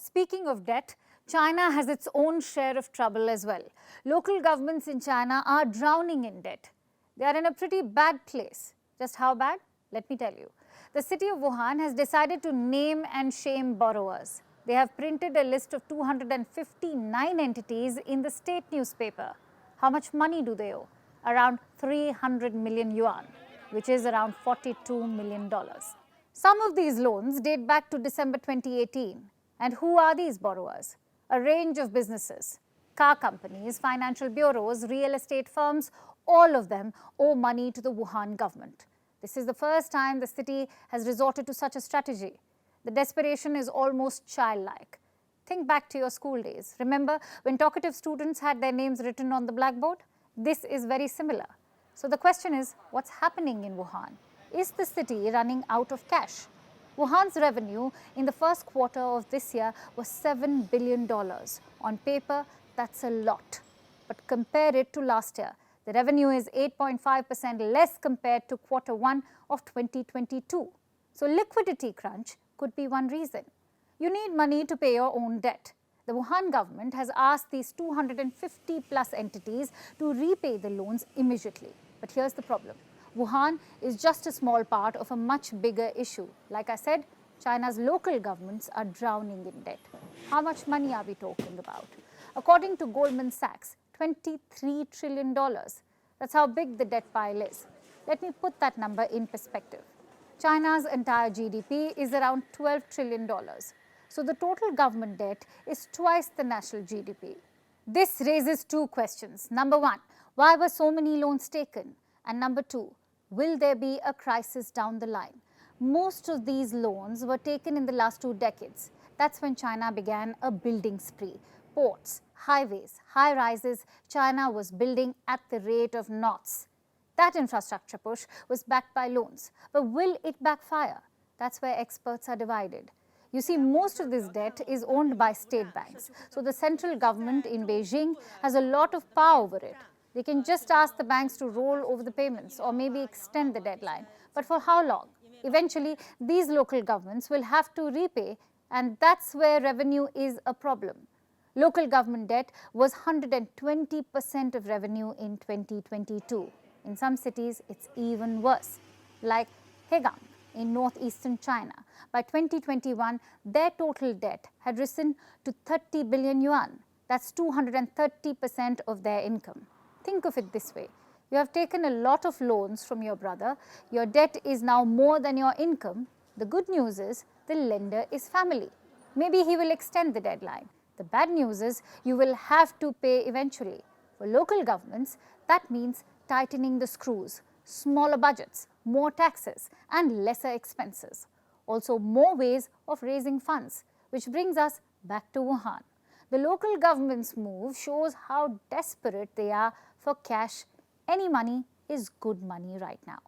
Speaking of debt, China has its own share of trouble as well. Local governments in China are drowning in debt. They are in a pretty bad place. Just how bad? Let me tell you. The city of Wuhan has decided to name and shame borrowers. They have printed a list of 259 entities in the state newspaper. How much money do they owe? Around 300 million yuan, which is around $42 million. Some of these loans date back to December 2018. And who are these borrowers? A range of businesses, car companies, financial bureaus, real estate firms, all of them owe money to the Wuhan government. This is the first time the city has resorted to such a strategy. The desperation is almost childlike. Think back to your school days. Remember when talkative students had their names written on the blackboard? This is very similar. So the question is, what's happening in Wuhan? Is the city running out of cash? Wuhan's revenue in the first quarter of this year was $7 billion. On paper, that's a lot. But compare it to last year. The revenue is 8.5% less compared to quarter 1 of 2022. So liquidity crunch could be one reason. You need money to pay your own debt. The Wuhan government has asked these 250 plus entities to repay the loans immediately. But here's the problem. Wuhan is just a small part of a much bigger issue. Like I said, China's local governments are drowning in debt. How much money are we talking about? According to Goldman Sachs, $23 trillion. That's how big the debt pile is. Let me put that number in perspective. China's entire GDP is around $12 trillion. So the total government debt is twice the national GDP. This raises two questions. Number one, why were so many loans taken? And number two, will there be a crisis down the line? Most of these loans were taken in the last 2 decades. That's when China began a building spree. Ports, highways, high-rises, China was building at the rate of knots. That infrastructure push was backed by loans. But will it backfire? That's where experts are divided. You see, most of this debt is owned by state banks. So the central government in Beijing has a lot of power over it. They can just ask the banks to roll over the payments or maybe extend the deadline. But for how long? Eventually, these local governments will have to repay, and that's where revenue is a problem. Local government debt was 120% of revenue in 2022. In some cities, it's even worse, like Hegang in northeastern China. By 2021, their total debt had risen to 30 billion yuan. That's 230% of their income. Think of it this way. You have taken a lot of loans from your brother. Your debt is now more than your income. The good news is the lender is family. Maybe he will extend the deadline. The bad news is you will have to pay eventually. For local governments, that means tightening the screws, smaller budgets, more taxes, and lesser expenses. Also, more ways of raising funds, which brings us back to Wuhan. The local government's move shows how desperate they are for cash. Any money is good money right now.